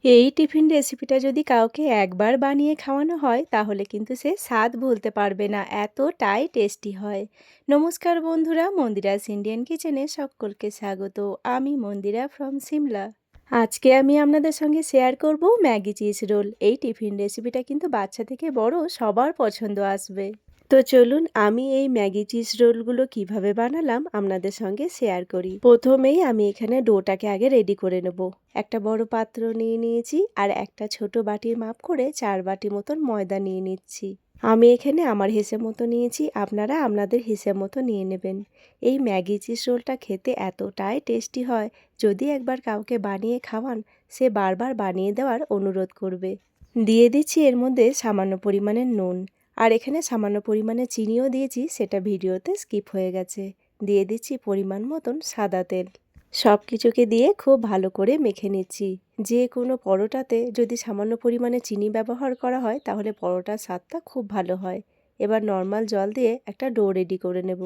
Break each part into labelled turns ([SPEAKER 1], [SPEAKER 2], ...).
[SPEAKER 1] এই টিফিন রেসিপিটা যদি কাউকে একবার বানিয়ে খাওয়ানো হয় তাহলে কিন্তু সে স্বাদ ভুলতে পারবে না, এতটাই টেস্টি হয়। নমস্কার বন্ধুরা, মন্দিরাস ইন্ডিয়ান কিচেনে সকলকে স্বাগত। আমি মন্দিরা ফ্রম সিমলা। আজকে আমি আপনাদের সঙ্গে শেয়ার করব ম্যাগি চিজ রোল। এই টিফিন রেসিপিটা কিন্তু বাচ্চা থেকে বড় সবার পছন্দ আসবে। তো চলুন আমি এই ম্যাগি চিজ রোলগুলো কিভাবে বানালাম আপনাদের সঙ্গে শেয়ার করি। প্রথমেই আমি এখানে ডোটাকে আগে রেডি করে নেব। একটা বড় পাত্র নিয়ে নিয়েছি আর একটা ছোট বাটির মাপ করে 4 বাটি মতন ময়দা নিয়ে নিচ্ছি। আমি এখানে আমার হিসেব মতো নিয়েছি, আপনারা আপনাদের হিসেব মতো নিয়ে নেবেন। এই ম্যাগি চিজ রোলটা খেতে এতটাই টেস্টি হয়, যদি একবার কাউকে বানিয়ে খাওয়ান সে বারবার বানিয়ে দেওয়ার অনুরোধ করবে। দিয়ে দিচ্ছি এর মধ্যে সামান্য পরিমাণে নুন, আর এখানে সামান্য পরিমাণে চিনিও দিয়েছি, সেটা ভিডিওতে স্কিপ হয়ে গেছে। দিয়ে দিচ্ছি পরিমাণ মতন সাদা তেল। সব কিছুকে দিয়ে খুব ভালো করে মেখে নিচ্ছি। যে কোনো পরোটাতে যদি সামান্য পরিমাণে চিনি ব্যবহার করা হয় তাহলে পরোটার স্বাদটা খুব ভালো হয়। এবার নর্মাল জল দিয়ে একটা ডো রেডি করে নেব।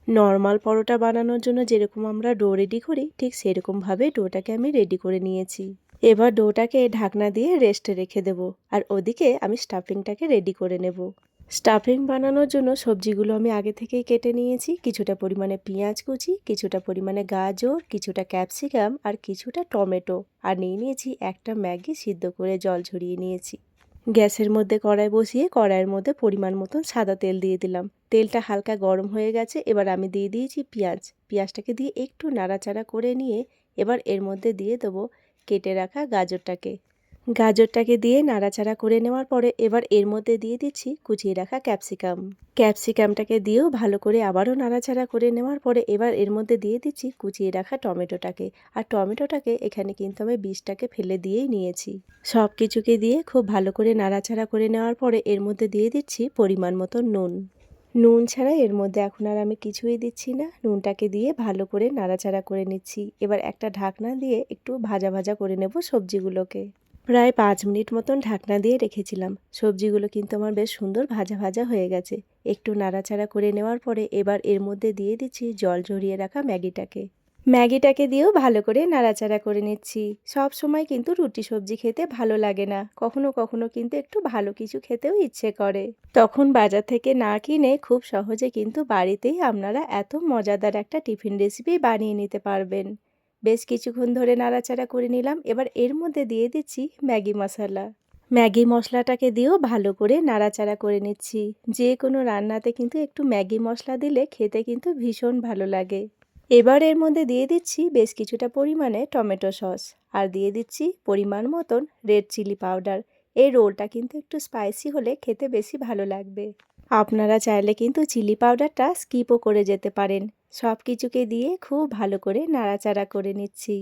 [SPEAKER 1] নর্মাল পরোটা বানানোর জন্য যেরকম আমরা ডো রেডি করি ঠিক সেরকমভাবে ডোটাকে আমি রেডি করে নিয়েছি। এবার ডোটাকে ঢাকনা দিয়ে রেস্টে রেখে দেব, আর ওদিকে আমি স্টাফিংটাকে রেডি করে নেব। স্টাফিং বানানোর জন্য সবজিগুলো আমি আগে থেকেই কেটে নিয়েছি। কিছুটা পরিমাণে পেঁয়াজ কুচি, কিছুটা পরিমাণে গাজর, কিছুটা ক্যাপসিকাম আর কিছুটা টমেটো, আর নিয়ে নিয়েছি একটা ম্যাগি সিদ্ধ করে জল ঝরিয়ে নিয়েছি। গ্যাসের মধ্যে কড়াই বসিয়ে কড়াইয়ের মধ্যে পরিমাণ মতন সাদা তেল দিয়ে দিলাম। তেলটা হালকা গরম হয়ে গেছে, এবার আমি দিয়ে দিয়েছি পেঁয়াজটাকে দিয়ে একটু নাড়াচাড়া করে নিয়ে এবার এর মধ্যে দিয়ে দেবো কেটে রাখা গাজরটাকে দিয়ে নাড়াচাড়া করে নেওয়ার পরে এবার এর মধ্যে দিয়ে দিচ্ছি কুচিয়ে রাখা ক্যাপসিকামটাকে দিয়েও ভালো করে আবারও নাড়াচাড়া করে নেওয়ার পরে এবার এর মধ্যে দিয়ে দিচ্ছি কুচিয়ে রাখা টমেটোটাকে। আর টমেটোটাকে এখানে কিন্তু আমি বীজটাকে ফেলে দিয়েই নিয়েছি। সব কিছুকে দিয়ে খুব ভালো করে নাড়াচাড়া করে নেওয়ার পরে এর মধ্যে দিয়ে দিচ্ছি পরিমাণ মতো নুন ছাড়া এর মধ্যে এখন আর আমি কিছুই দিচ্ছি না। নুনটাকে দিয়ে ভালো করে নাড়াচাড়া করে নিচ্ছি। এবার একটা ঢাকনা দিয়ে একটু ভাজা ভাজা করে নেব সবজিগুলোকে। প্রায় 5 মিনিট মতন ঢাকনা দিয়ে রেখেছিলাম। সবজিগুলো কিন্তু আমার বেশ সুন্দর ভাজা ভাজা হয়ে গেছে। একটু নাড়াচাড়া করে নেওয়ার পরে এবার এর মধ্যে দিয়ে দিচ্ছি জল ঝরিয়ে রাখা ম্যাগিটাকে দিয়েও ভালো করে নাড়াচাড়া করে নিচ্ছি। সব সময় কিন্তু রুটি সবজি খেতে ভালো লাগে না, কখনো কখনো কিন্তু একটু ভালো কিছু খেতেও ইচ্ছে করে। তখন বাজার থেকে না কিনে খুব সহজে কিন্তু বাড়িতেই আপনারা এত মজাদার একটা টিফিন রেসিপি বানিয়ে নিতে পারবেন। বেশ কিছুক্ষণ ধরে নাড়াচাড়া করে নিলাম। এবার এর মধ্যে দিয়ে দিচ্ছি ম্যাগি মশলাটাকে দিয়েও ভালো করে নাড়াচাড়া করে নিচ্ছি। যে কোনো রান্নাতে কিন্তু একটু ম্যাগি মশলা দিলে খেতে কিন্তু ভীষণ ভালো লাগে। এবার এর মধ্যে দিয়ে দিচ্ছি বেশ কিছুটা পরিমাণে টমেটো সস, আর দিয়ে দিচ্ছি পরিমাণ মতন রেড চিলি পাউডার। এই রোলটা কিন্তু একটু স্পাইসি হলে খেতে বেশি ভালো লাগবে। আপনারা চাইলে কিন্তু চিলি পাউডারটা স্কিপও করে যেতে পারেন। সব কিছুকে দিয়ে খুব ভালো করে নাড়াচাড়া করে নিচ্ছি।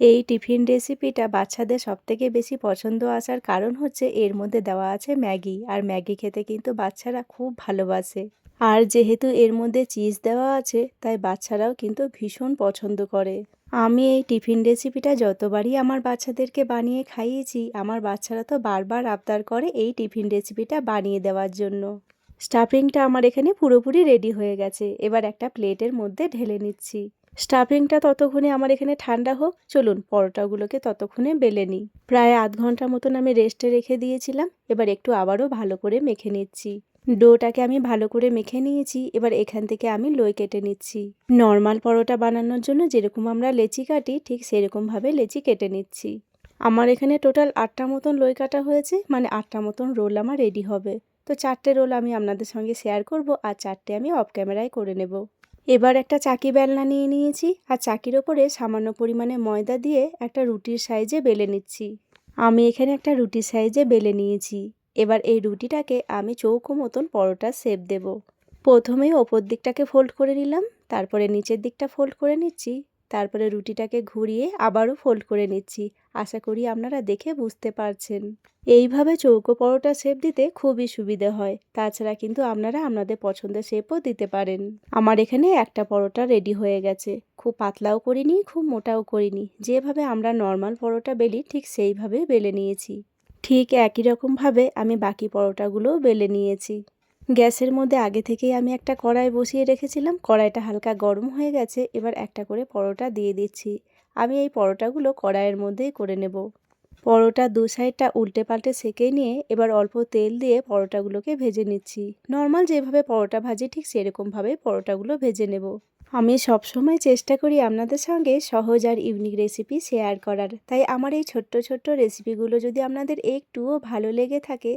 [SPEAKER 1] এই টিফিন রেসিপিটা বাচ্চাদের সবথেকে বেশি পছন্দ আসার কারণ হচ্ছে এর মধ্যে দেওয়া আছে ম্যাগি, আর ম্যাগি খেতে কিন্তু বাচ্চারা খুব ভালোবাসে। আর যেহেতু এর মধ্যে চিজ দেওয়া আছে তাই বাচ্চারাও কিন্তু ভীষণ পছন্দ করে। আমি এই টিফিন রেসিপিটা যতবারই আমার বাচ্চাদেরকে বানিয়ে খাইয়েছি আমার বাচ্চারা তো বারবার আবদার করে এই টিফিন রেসিপিটা বানিয়ে দেওয়ার জন্য। স্টাফিংটা আমার এখানে পুরোপুরি রেডি হয়ে গেছে। এবার একটা প্লেটের মধ্যে ঢেলে নিচ্ছি। স্টাফিংটা ততক্ষণে আমার এখানে ঠান্ডা হোক। চলুন পরোটাগুলোকে ততক্ষণে বেলে নিই। প্রায় আধ ঘন্টা মতন আমি রেস্টে রেখে দিয়েছিলাম। এবার একটু আবারও ভালো করে মেখে নিচ্ছি। ডোটাকে আমি ভালো করে মেখে নিয়েছি। এবার এখান থেকে আমি লই কেটে নিচ্ছি। নর্মাল পরোটা বানানোর জন্য যেরকম আমরা লেচি কাটি ঠিক সেরকমভাবে লেচি কেটে নিচ্ছি। আমার এখানে টোটাল 8টা মতন লই কাটা হয়েছে, মানে 8টা মতন রোল আমার রেডি হবে। তো 4টে রোল আমি আপনাদের সঙ্গে শেয়ার করব, আর 4টে আমি অফ ক্যামেরায় করে নেব। এবার একটা চাকি বেলনা নিয়ে নিয়েছি, আর চাকির ওপরে সামান্য পরিমাণে ময়দা দিয়ে একটা রুটির সাইজে বেলে নিচ্ছি। আমি এখানে একটা রুটির সাইজে বেলে নিয়েছি। এবার এই রুটিটাকে আমি চৌকো মতন পরোটার শেপ দেব। প্রথমেই ওপর দিকটাকে ফোল্ড করে নিলাম, তারপরে নিচের দিকটা ফোল্ড করে নিচ্ছি, তারপরে রুটিটাকে ঘুরিয়ে আবারও ফোল্ড করে নিচ্ছি। আশা করি আপনারা দেখে বুঝতে পারছেন। এইভাবে চৌকো পরোটা শেপ দিতে খুবই সুবিধে হয়। তাছাড়া কিন্তু আপনারা আপনাদের পছন্দের শেপও দিতে পারেন। আমার এখানে একটা পরোটা রেডি হয়ে গেছে। খুব পাতলাও করিনি, খুব মোটাও করিনি। যেভাবে আমরা নর্মাল পরোটা বেলি ঠিক সেইভাবেই বেলে নিয়েছি। ঠিক একই রকমভাবে আমি বাকি পরোটাগুলোও বেলে নিয়েছি। গ্যাসের মধ্যে আগে থেকেই আমি একটা কড়াই বসিয়ে রেখেছিলাম। কড়াইটা হালকা গরম হয়ে গেছে। এবার একটা করে পরোটা দিয়ে দিচ্ছি। আমি এই পরোটাগুলো কড়াইয়ের মধ্যেই করে নেব। পরোটা দু সাইডটা উল্টে পাল্টে সেঁকে নিয়ে এবার অল্প তেল দিয়ে পরোটাগুলোকে ভেজে নিচ্ছি। নর্মাল যেভাবে পরোটা ভাজি ঠিক সেরকমভাবে পরোটাগুলো ভেজে নেব। আমি সবসময় চেষ্টা করি আপনাদের সঙ্গে সহজ আর ইউনিক রেসিপি শেয়ার করার, তাই আমার এই ছোট্ট ছোট্ট রেসিপিগুলো যদি আপনাদের একটুও ভালো লেগে থাকে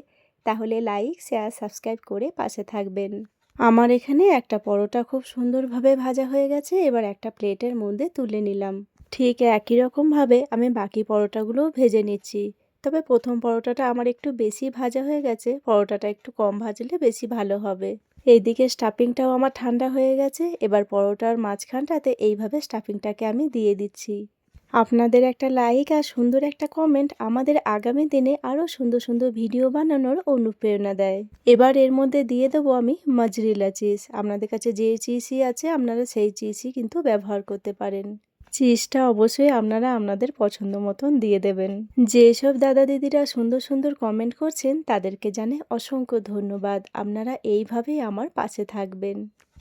[SPEAKER 1] তাহলে লাইক, শেয়ার, সাবস্ক্রাইব করে পাশে থাকবেন। আমার এখানে একটা পরোটা খুব সুন্দরভাবে ভাজা হয়ে গেছে, এবার একটা প্লেটের মধ্যে তুলে নিলাম। ঠিক একই রকমভাবে আমি বাকি পরোটাগুলোও ভেজে নিচ্ছি। তবে প্রথম পরোটাটা আমার একটু বেশি ভাজা হয়ে গেছে, পরোটাটা একটু কম ভাজলে বেশি ভালো হবে। এইদিকে স্টাফিংটাও আমার ঠান্ডা হয়ে গেছে, এবার পরোটার মাঝখানটাতে এইভাবে স্টাফিংটাকে আমি দিয়ে দিচ্ছি। আপনাদের একটা লাইক আর সুন্দর একটা কমেন্ট আমাদের আগামী দিনে আরও সুন্দর সুন্দর ভিডিও বানানোর অনুপ্রেরণা দেয়। এবার এর মধ্যে দিয়ে দেবো আমি মজরেলা চিজ। আপনাদের কাছে যে চিজই আছে আপনারা সেই চিজই কিন্তু ব্যবহার করতে পারেন। চিজটা অবশ্যই আপনারা আপনাদের পছন্দ মতন দিয়ে দেবেন। যেসব দাদা দিদিরা সুন্দর সুন্দর কমেন্ট করছেন তাদেরকে জানাই অসংখ্য ধন্যবাদ। আপনারা এইভাবেই আমার পাশে থাকবেন।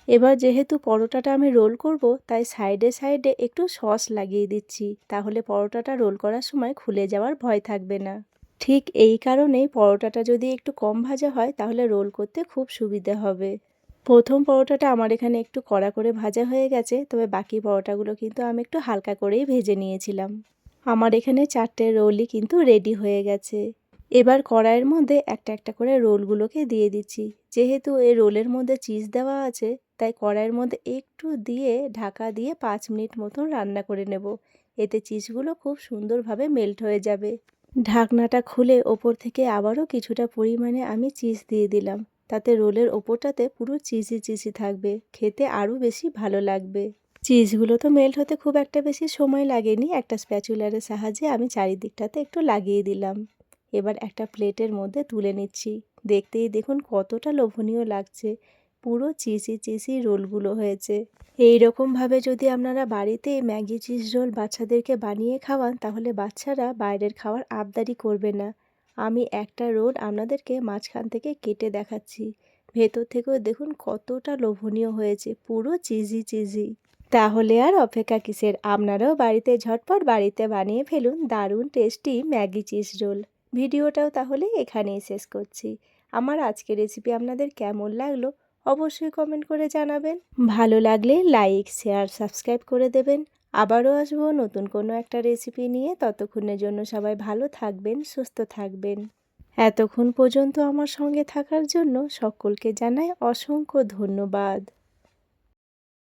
[SPEAKER 1] এবার যেহেতু পরোটাটা আমি রোল করব, তাই সাইডে সাইডে একটু সস লাগিয়ে দিচ্ছি, তাহলে পরোটাটা রোল করার সময় খুলে যাওয়ার ভয় থাকবে না। ঠিক এই কারণেই পরোটাটা যদি একটু কম ভাজা হয় তাহলে রোল করতে খুব সুবিধে হবে। প্রথম পরোটাটা আমার এখানে একটু কড়া করে ভাজা হয়ে গেছে, তবে বাকি পরোটাগুলো কিন্তু আমি একটু হালকা করেই ভেজে নিয়েছিলাম। আমার এখানে 4টে রোলই কিন্তু রেডি হয়ে গেছে। এবার কড়াইয়ের মধ্যে একটা একটা করে রোলগুলোকে দিয়ে দিচ্ছি। যেহেতু এই রোলের মধ্যে চিজ দেওয়া আছে, তাই কড়াইয়ের মধ্যে একটু দিয়ে ঢাকা দিয়ে 5 মিনিট মতন রান্না করে নেব। এতে চিজগুলো খুব সুন্দরভাবে মেল্ট হয়ে যাবে। ঢাকনাটা খুলে ওপর থেকে আবারও কিছুটা পরিমাণে আমি চিজ দিয়ে দিলাম। তাতে রোলের ওপরটাতে পুরো চিজি চিজি থাকবে, খেতে আরও বেশি ভালো লাগবে। চিজগুলো তো মেল্ট হতে খুব একটা বেশি সময় লাগেনি, একটা স্প্যাচুলারের সাহায্যে আমি চারিদিকটাতে একটু লাগিয়ে দিলাম। এবার একটা প্লেটের মধ্যে তুলে নিচ্ছি। দেখতেই দেখুন কতটা লোভনীয় লাগছে, পুরো চিজি চিজি রোলগুলো হয়েছে। এই রকমভাবে যদি আপনারা বাড়িতে ম্যাগি চিজ রোল বাচ্চাদেরকে বানিয়ে খাওয়ান তাহলে বাচ্চারা বাইরের খাওয়ার আবদারই করবে না। আমি একটা রোল আপনাদেরকে মাঝখান থেকে কেটে দেখাচ্ছি। ভেতর থেকেও দেখুন কতটা লোভনীয় হয়েছে, পুরো চিজি চিজি। তাহলে আর অপেক্ষা কিসের, আপনারাও বাড়িতে ঝটপট বাড়িতে বানিয়ে ফেলুন দারুণ টেস্টি ম্যাগি চিজ রোল। ভিডিওটাও তাহলে এখানেই শেষ করছি। আমার আজকের রেসিপি আপনাদের কেমন লাগলো অবশ্যই কমেন্ট করে জানাবেন। ভালো লাগলে লাইক, শেয়ার, সাবস্ক্রাইব করে দেবেন। আবারও আসবো নতুন কোনো একটা রেসিপি নিয়ে। ততক্ষণের জন্য সবাই ভালো থাকবেন, সুস্থ থাকবেন। এতক্ষণ পর্যন্ত আমার সঙ্গে থাকার জন্য সকলকে জানাই অসংখ্য ধন্যবাদ।